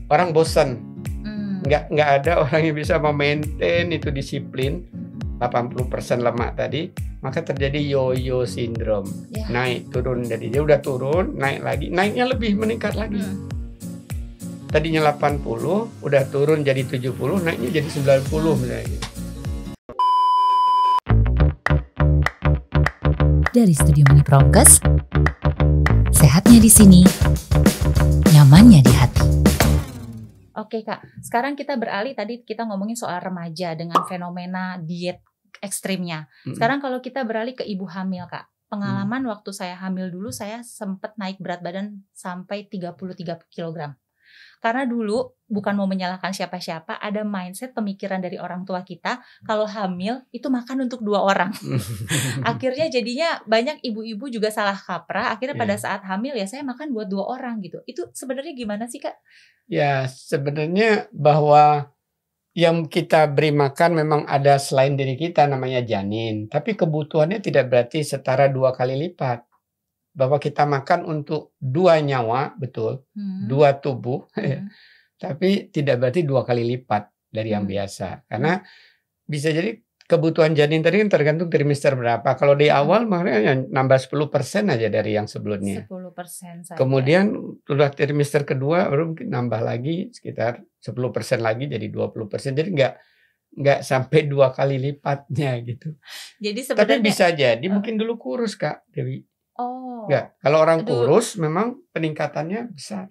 orang bosan. Hmm. Nggak ada orang yang bisa memaintain itu disiplin 80% lemak tadi, maka terjadi yo-yo syndrome. Ya. Naik turun, jadi dia udah turun, naik lagi, naiknya lebih meningkat lagi. Tadinya 80, udah turun jadi 70, naiknya jadi 90 misalnya gitu. Dari Studio Mini Promkes, sehatnya di sini, nyamannya di hati. Oke Kak, sekarang kita beralih, tadi kita ngomongin soal remaja dengan fenomena diet ekstrimnya. Sekarang kalau kita beralih ke ibu hamil Kak, pengalaman waktu saya hamil dulu, saya sempat naik berat badan sampai 33 kg. Karena dulu, bukan mau menyalahkan siapa-siapa, ada mindset pemikiran dari orang tua kita, kalau hamil itu makan untuk 2 orang. Akhirnya jadinya banyak ibu-ibu juga salah kaprah, akhirnya pada saat hamil ya saya makan buat 2 orang gitu. Itu sebenarnya gimana sih Kak? Ya sebenarnya bahwa yang kita beri makan memang ada selain diri kita, namanya janin. Tapi kebutuhannya tidak berarti setara 2 kali lipat. Bahwa kita makan untuk 2 nyawa, betul, 2 tubuh, tapi tidak berarti 2 kali lipat dari yang biasa. Karena bisa jadi kebutuhan janin tadi kan tergantung trimester berapa. Kalau di awal makanya nambah 10% aja dari yang sebelumnya. 10% saja. Kemudian sudah trimester kedua baru mungkin nambah lagi sekitar 10% lagi jadi 20%. Jadi nggak sampai 2 kali lipatnya gitu. Jadi sebenarnya, tapi bisa jadi mungkin dulu kurus Kak Dewi. Oh. Enggak, kalau orang kurus memang peningkatannya besar.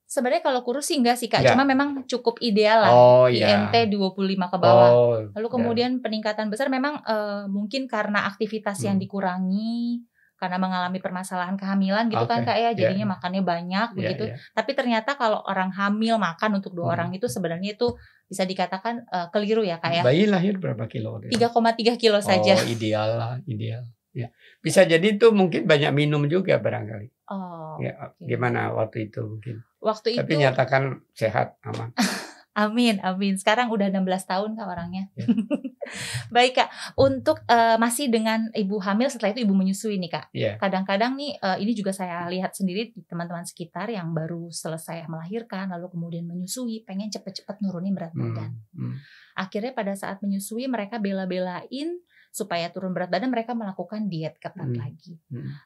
Sebenarnya kalau kurus sih enggak sih Kak, Enggak. cuma memang cukup ideal lah. IMT 25 ke bawah. Lalu kemudian peningkatan besar memang mungkin karena aktivitas yang dikurangi, karena mengalami permasalahan kehamilan gitu kan Kak ya, jadinya makannya banyak begitu. Tapi ternyata kalau orang hamil makan untuk 2 orang itu sebenarnya itu bisa dikatakan keliru ya Kak ya. Bayi lahir berapa kilo? 3,3 kilo saja. Oh ideal lah, ideal. Ya. Bisa jadi itu mungkin banyak minum juga barangkali. Oh. Ya, gimana waktu itu mungkin? Waktu tapi itu nyatakan sehat, aman. Amin, amin. Sekarang udah 16 tahun Kak orangnya. Ya. Baik Kak, untuk masih dengan ibu hamil, setelah itu ibu menyusui nih Kak. Ya. Kadang-kadang nih ini juga saya lihat sendiri di teman-teman sekitar yang baru selesai melahirkan lalu kemudian menyusui, pengen cepet-cepet nurunin berat badan. Akhirnya pada saat menyusui mereka bela-belain supaya turun berat badan, mereka melakukan diet ketat lagi.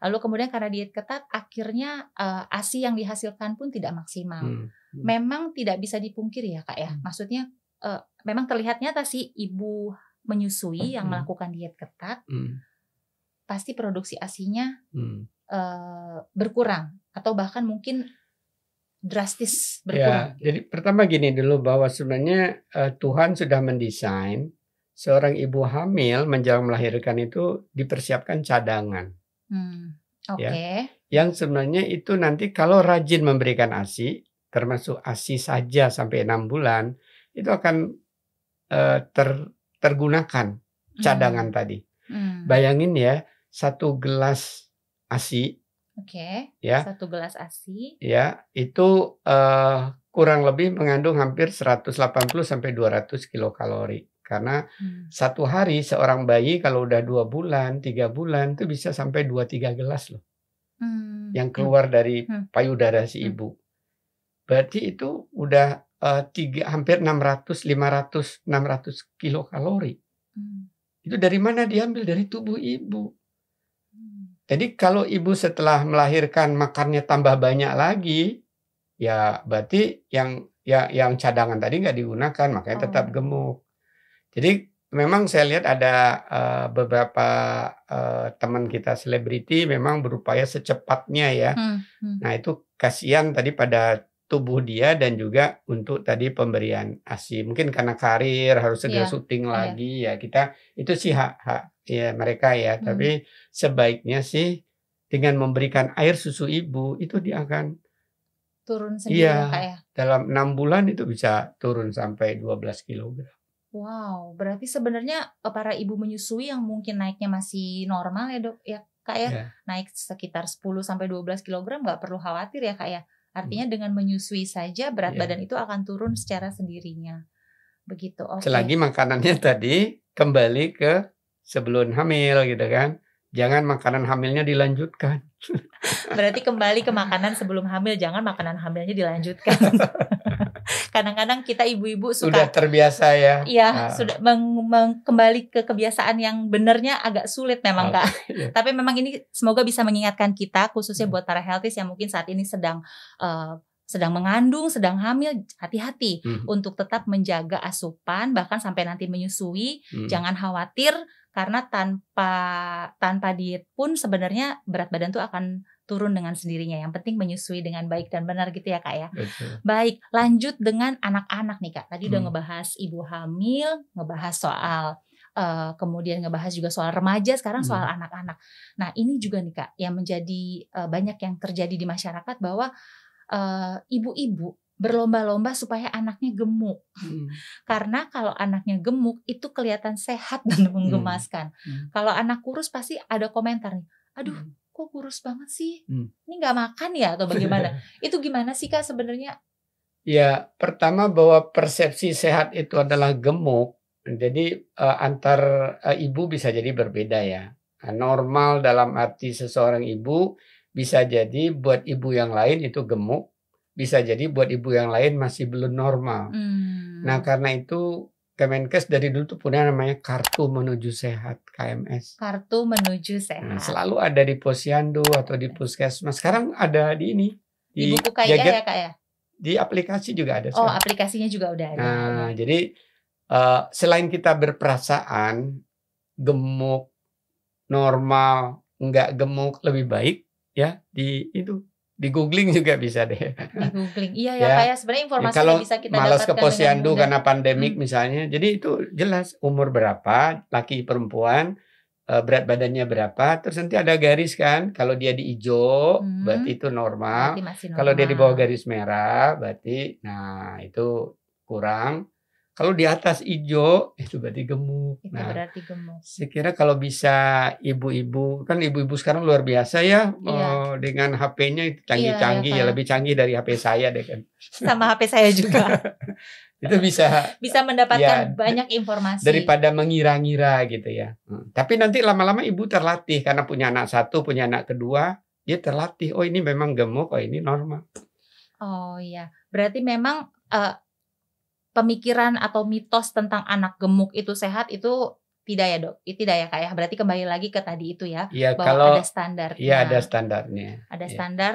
Lalu kemudian karena diet ketat, akhirnya ASI yang dihasilkan pun tidak maksimal. Memang tidak bisa dipungkiri ya Kak ya. Maksudnya memang terlihat nyata sih ibu menyusui yang melakukan diet ketat, pasti produksi ASI-nya berkurang atau bahkan mungkin drastis berkurang. Ya, jadi pertama gini dulu bahwa sebenarnya Tuhan sudah mendesain seorang ibu hamil menjelang melahirkan itu dipersiapkan cadangan. Ya, yang sebenarnya itu nanti kalau rajin memberikan ASI, termasuk ASI saja sampai 6 bulan, itu akan tergunakan cadangan tadi. Bayangin ya, 1 gelas ASI. Ya, 1 gelas ASI. Ya, itu kurang lebih mengandung hampir 180 sampai 200 kilokalori. Karena 1 hari seorang bayi kalau udah 2 bulan, 3 bulan itu bisa sampai 2-3 gelas loh. Yang keluar dari payudara si ibu. Berarti itu udah hampir 500-600 kilokalori. Itu dari mana diambil? Dari tubuh ibu. Jadi kalau ibu setelah melahirkan makannya tambah banyak lagi, ya berarti yang cadangan tadi nggak digunakan, makanya tetap gemuk. Jadi memang saya lihat ada beberapa teman kita selebriti memang berupaya secepatnya ya. Nah itu kasihan tadi pada tubuh dia dan juga untuk tadi pemberian ASI. Mungkin karena karir harus segera syuting lagi ya, kita itu sih hak ya mereka ya. Tapi sebaiknya sih dengan memberikan air susu ibu itu dia akan turun sendiri ya Kak ya. Dalam 6 bulan itu bisa turun sampai 12 kilogram. Wow, berarti sebenarnya para ibu menyusui yang mungkin naiknya masih normal ya Dok ya Kak ya, naik sekitar 10 sampai 12 kilogram nggak perlu khawatir ya Kak ya. Artinya dengan menyusui saja berat badan itu akan turun secara sendirinya. Begitu. Selagi makanannya tadi kembali ke sebelum hamil gitu kan. Jangan makanan hamilnya dilanjutkan. Berarti kembali ke makanan sebelum hamil, jangan makanan hamilnya dilanjutkan. Kadang-kadang kita ibu-ibu Sudah suka terbiasa ya. iya, sudah kembali ke kebiasaan yang benernya agak sulit memang Kak. Iya. Tapi memang ini semoga bisa mengingatkan kita khususnya buat para healthies yang mungkin saat ini sedang mengandung, sedang hamil, hati-hati untuk tetap menjaga asupan bahkan sampai nanti menyusui. Jangan khawatir karena tanpa diet pun sebenarnya berat badan tuh akan turun dengan sendirinya. Yang penting menyusui dengan baik dan benar gitu ya Kak ya. Betul. Baik, lanjut dengan anak-anak nih Kak. Tadi udah ngebahas ibu hamil, ngebahas soal kemudian ngebahas juga soal remaja, sekarang soal anak-anak. Nah ini juga nih Kak yang menjadi banyak yang terjadi di masyarakat bahwa ibu-ibu berlomba-lomba supaya anaknya gemuk. Karena kalau anaknya gemuk itu kelihatan sehat dan menggemaskan. Kalau anak kurus pasti ada komentar nih, aduh kok kurus banget sih, ini nggak makan ya atau bagaimana? Itu gimana sih Kak sebenarnya? Ya, pertama bahwa persepsi sehat itu adalah gemuk. Jadi antar ibu bisa jadi berbeda ya. Normal dalam arti seseorang ibu bisa jadi buat ibu yang lain itu gemuk, bisa jadi buat ibu yang lain masih belum normal. Nah karena itu Kemenkes dari dulu tuh punya namanya Kartu Menuju Sehat, KMS. Kartu Menuju Sehat. Nah, selalu ada di posyandu atau di puskesmas. Sekarang ada di ini. Di buku KIA ya Kak ya? Di aplikasi juga ada. Oh aplikasinya juga udah ada. Nah jadi selain kita berperasaan gemuk, normal, enggak gemuk lebih baik ya di googling juga bisa deh. Di googling, iya ya kayak sebenarnya informasi kalau bisa kita malas dapatkan ke posyandu karena pandemik Hmm. misalnya, jadi itu jelas umur berapa, laki perempuan, berat badannya berapa, terus nanti ada garis kan, kalau dia di hijau berarti itu normal, Berarti masih kalau dia di normal. bawah garis merah berarti nah itu kurang. Kalau di atas hijau itu berarti gemuk. Itu Nah, berarti gemuk. saya kira kalau bisa ibu-ibu, kan ibu-ibu sekarang luar biasa ya, Iya. dengan HP-nya itu Iya, canggih-canggih ya, kayak- lebih canggih dari HP saya deh kan. Sama HP saya juga. Itu bisa Bisa mendapatkan Ya, banyak informasi. daripada mengira-ngira gitu ya. Tapi nanti lama-lama ibu terlatih karena punya anak satu, punya anak kedua, dia terlatih. Oh ini memang gemuk, oh ini normal. Oh iya, berarti memang pemikiran atau mitos tentang anak gemuk itu sehat itu tidak ya Dok? Tidak ya Kak ya? Berarti kembali lagi ke tadi itu ya, Iya bahwa kalau ada standarnya. iya ada standarnya. Ada Iya. standar.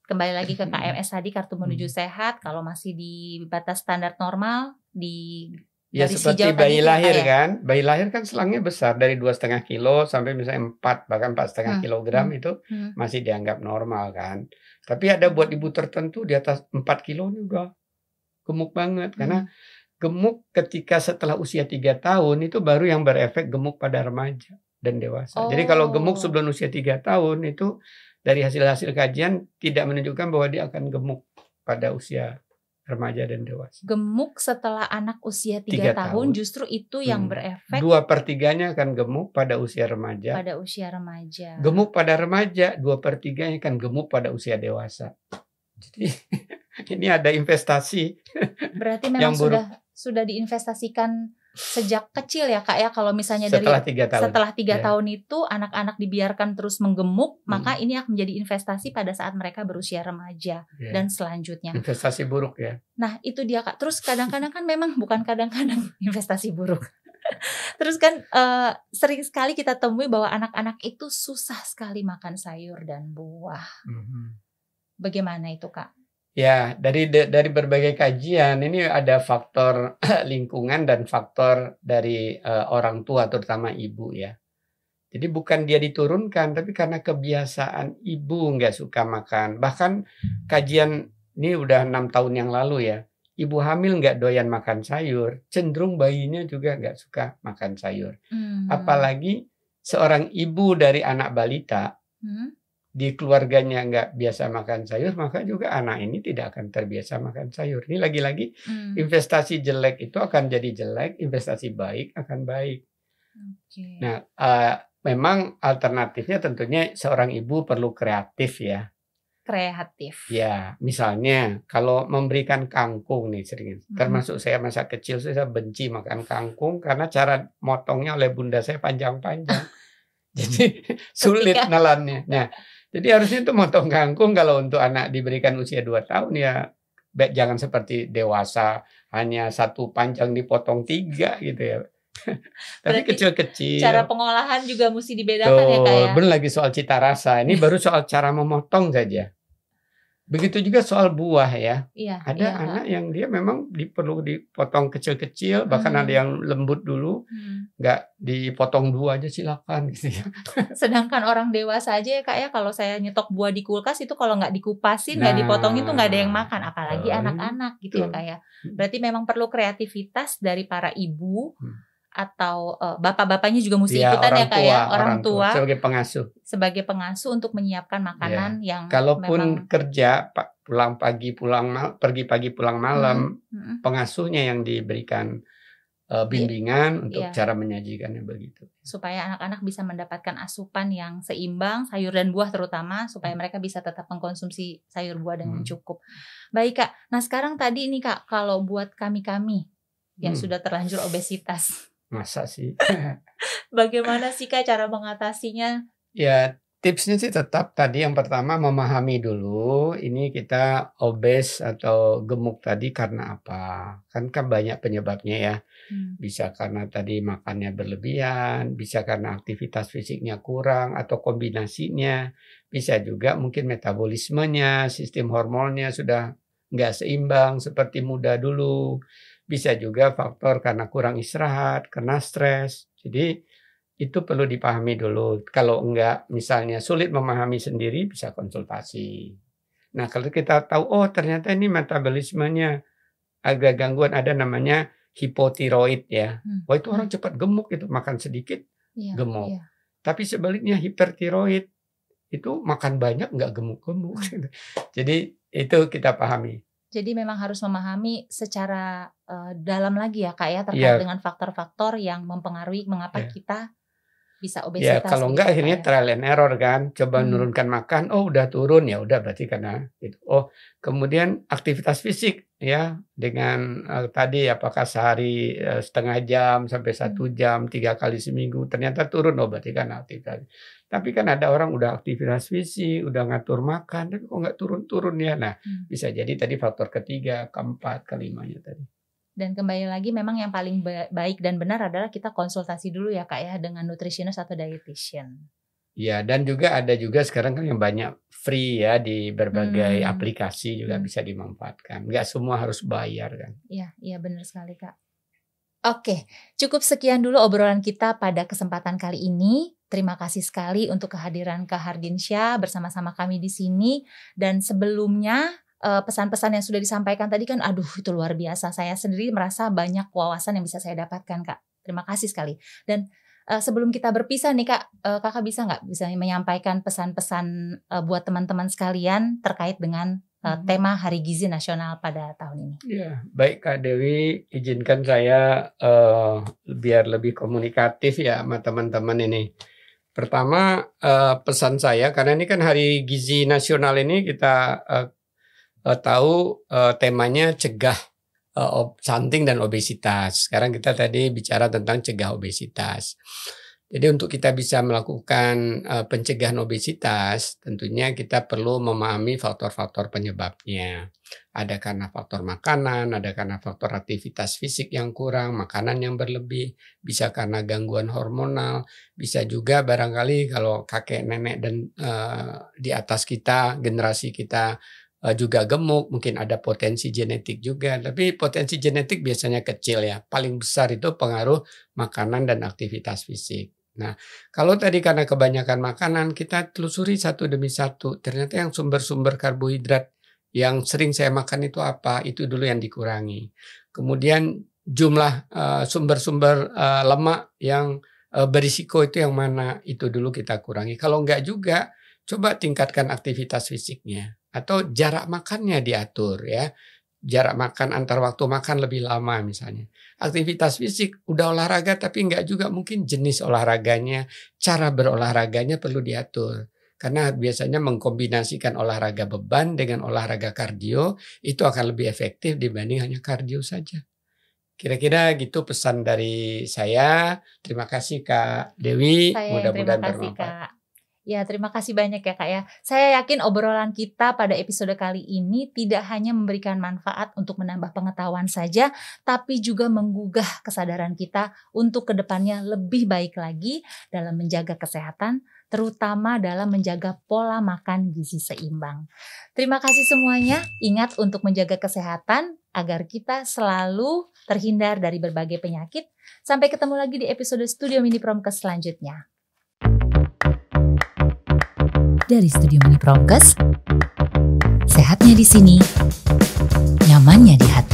Kembali lagi ke KMS tadi, Kartu Menuju Sehat. Kalau masih di batas standar normal, di Ya dari seperti hijau tadi bayi itu, lahir Kak, ya? kan, bayi lahir kan selangnya besar dari 2,5 kilo sampai misalnya 4 bahkan 4,5 kilogram itu masih dianggap normal kan. Tapi ada buat ibu tertentu di atas 4 kilo ini udah gemuk banget karena gemuk ketika setelah usia 3 tahun itu baru yang berefek gemuk pada remaja dan dewasa. Jadi kalau gemuk sebelum usia 3 tahun itu dari hasil-hasil kajian tidak menunjukkan bahwa dia akan gemuk pada usia remaja dan dewasa. Gemuk setelah anak usia 3 3 tahun tahun. justru itu yang berefek 2/3 akan gemuk pada usia remaja. pada usia remaja. Gemuk pada remaja, 2/3 akan gemuk pada usia dewasa. Jadi ini ada investasi. Berarti yang memang buruk. sudah diinvestasikan sejak kecil ya Kak ya. Kalau misalnya Setelah dari 3 tahun. setelah 3 Ya. tahun itu anak-anak dibiarkan terus menggemuk, maka ini akan menjadi investasi pada saat mereka berusia remaja Ya. dan selanjutnya. Investasi buruk ya. Nah itu dia Kak. Terus kadang-kadang kan memang bukan kadang-kadang investasi buruk. Terus kan sering sekali kita temui bahwa anak-anak itu susah sekali makan sayur dan buah. Bagaimana itu Kak? Ya, dari berbagai kajian ini ada faktor lingkungan dan faktor dari orang tua terutama ibu ya. Jadi bukan dia diturunkan tapi karena kebiasaan ibu nggak suka makan. Bahkan kajian ini udah 6 tahun yang lalu ya. Ibu hamil nggak doyan makan sayur, cenderung bayinya juga nggak suka makan sayur. Apalagi seorang ibu dari anak balita di keluarganya nggak biasa makan sayur, maka juga anak ini tidak akan terbiasa makan sayur. Ini lagi-lagi investasi jelek itu akan jadi jelek, investasi baik akan baik. Okay. Nah, memang alternatifnya tentunya seorang ibu perlu kreatif ya. Kreatif. Ya, misalnya kalau memberikan kangkung nih sering, termasuk saya masa kecil saya benci makan kangkung karena cara motongnya oleh bunda saya panjang-panjang. Jadi sulit nelannya. Nah, jadi harusnya itu motong kangkung kalau untuk anak diberikan usia 2 tahun ya Jangan seperti dewasa hanya satu panjang dipotong 3 gitu ya. Tapi Berarti kecil-kecil. cara pengolahan juga mesti dibedakan ya Kak Betul, ya? belum lagi soal cita rasa. Ini baru soal cara memotong saja. Begitu juga soal buah ya. Iya, Ada iya Kak. anak yang dia memang perlu dipotong kecil-kecil, bahkan ada yang lembut dulu, nggak dipotong 2 aja silakan gitu ya. Sedangkan orang dewasa aja ya Kak ya, kalau saya nyetok buah di kulkas itu kalau nggak dikupasin, nggak dipotongin tuh nggak ada yang makan, apalagi anak-anak gitu ya betul. Kak ya. Berarti memang perlu kreativitas dari para ibu atau bapak-bapaknya juga mesti Ya, ikutan ya Kak ya, orang tua sebagai pengasuh untuk menyiapkan makanan yang kalaupun memang kerja pulang pagi pergi pagi pulang malam, pengasuhnya yang diberikan bimbingan untuk cara menyajikannya begitu. Supaya anak-anak bisa mendapatkan asupan yang seimbang, sayur dan buah terutama, supaya mereka bisa tetap mengkonsumsi sayur buah dengan cukup. Baik Kak, nah sekarang tadi ini Kak, kalau buat kami-kami yang sudah terlanjur obesitas. Masa sih? Bagaimana sih Kak cara mengatasinya? Ya, tipsnya sih tetap tadi yang pertama memahami dulu ini kita obes atau gemuk tadi karena apa. Kan banyak penyebabnya ya. Bisa karena tadi makannya berlebihan, bisa karena aktivitas fisiknya kurang atau kombinasinya. Bisa juga mungkin metabolismenya, sistem hormonnya sudah nggak seimbang seperti muda dulu. Bisa juga faktor karena kurang istirahat, karena stres. Jadi itu perlu dipahami dulu. Kalau enggak misalnya sulit memahami sendiri bisa konsultasi. Nah kalau kita tahu oh ternyata ini metabolismenya agak gangguan, ada namanya hipotiroid ya. Wah itu orang cepat gemuk itu, makan sedikit gemuk. Tapi sebaliknya hipertiroid itu makan banyak enggak gemuk-gemuk. Jadi itu kita pahami. Jadi memang harus memahami secara dalam lagi ya Kak ya, terkait dengan faktor-faktor yang mempengaruhi mengapa kita bisa obesitas. Ya kalau enggak akhirnya trial and error kan, coba menurunkan makan, oh udah turun ya udah berarti karena itu. Oh kemudian aktivitas fisik ya dengan tadi apakah sehari setengah jam sampai 1 jam 3 kali seminggu ternyata turun, oh berarti kan aktivitas. Tapi kan ada orang udah aktivitas fisik, udah ngatur makan, tapi kok nggak turun-turun ya. Nah bisa jadi tadi faktor ketiga, keempat, kelimanya tadi. Dan kembali lagi memang yang paling baik dan benar adalah kita konsultasi dulu ya Kak ya dengan nutritionist atau dietitian. Ya dan juga ada juga sekarang kan yang banyak free ya di berbagai aplikasi juga bisa dimanfaatkan. Nggak semua harus bayar kan. Iya benar sekali Kak. Oke, cukup sekian dulu obrolan kita pada kesempatan kali ini. Terima kasih sekali untuk kehadiran Kak Hardinsyah bersama-sama kami di sini. Dan sebelumnya pesan-pesan yang sudah disampaikan tadi kan aduh itu luar biasa. Saya sendiri merasa banyak wawasan yang bisa saya dapatkan Kak. Terima kasih sekali. Dan sebelum kita berpisah nih Kak, Kakak bisa nggak bisa menyampaikan pesan-pesan buat teman-teman sekalian terkait dengan tema Hari Gizi Nasional pada tahun ini? Ya, baik Kak Dewi, izinkan saya biar lebih komunikatif ya sama teman-teman ini. Pertama pesan saya, karena ini kan Hari Gizi Nasional ini kita tahu temanya cegah stunting dan obesitas. Sekarang kita tadi bicara tentang cegah obesitas. Jadi untuk kita bisa melakukan pencegahan obesitas, tentunya kita perlu memahami faktor-faktor penyebabnya. Ada karena faktor makanan, ada karena faktor aktivitas fisik yang kurang, makanan yang berlebih, bisa karena gangguan hormonal, bisa juga barangkali kalau kakek nenek dan di atas kita, generasi kita juga gemuk, mungkin ada potensi genetik juga, tapi potensi genetik biasanya kecil ya. Paling besar itu pengaruh makanan dan aktivitas fisik. Nah, kalau tadi karena kebanyakan makanan, kita telusuri satu demi satu. Ternyata yang sumber-sumber karbohidrat yang sering saya makan itu apa? Itu dulu yang dikurangi. Kemudian jumlah sumber-sumber lemak yang berisiko itu yang mana? Itu dulu kita kurangi. Kalau enggak juga, coba tingkatkan aktivitas fisiknya. Atau jarak makannya diatur ya. Jarak makan antar waktu makan lebih lama misalnya. Aktivitas fisik udah olahraga tapi enggak juga, mungkin jenis olahraganya, cara berolahraganya perlu diatur. Karena biasanya mengkombinasikan olahraga beban dengan olahraga kardio itu akan lebih efektif dibanding hanya kardio saja. Kira-kira gitu pesan dari saya. Terima kasih Kak Dewi. Saya mudah-mudahan terima kasih bermanfaat. Kak. Ya, terima kasih banyak ya Kak ya. Saya yakin obrolan kita pada episode kali ini tidak hanya memberikan manfaat untuk menambah pengetahuan saja, tapi juga menggugah kesadaran kita untuk kedepannya lebih baik lagi dalam menjaga kesehatan, terutama dalam menjaga pola makan gizi seimbang. Terima kasih semuanya. Ingat untuk menjaga kesehatan agar kita selalu terhindar dari berbagai penyakit. Sampai ketemu lagi di episode Studio Mini Promkes selanjutnya. Dari Studio Mini Promkes, sehatnya di sini, nyamannya di hati.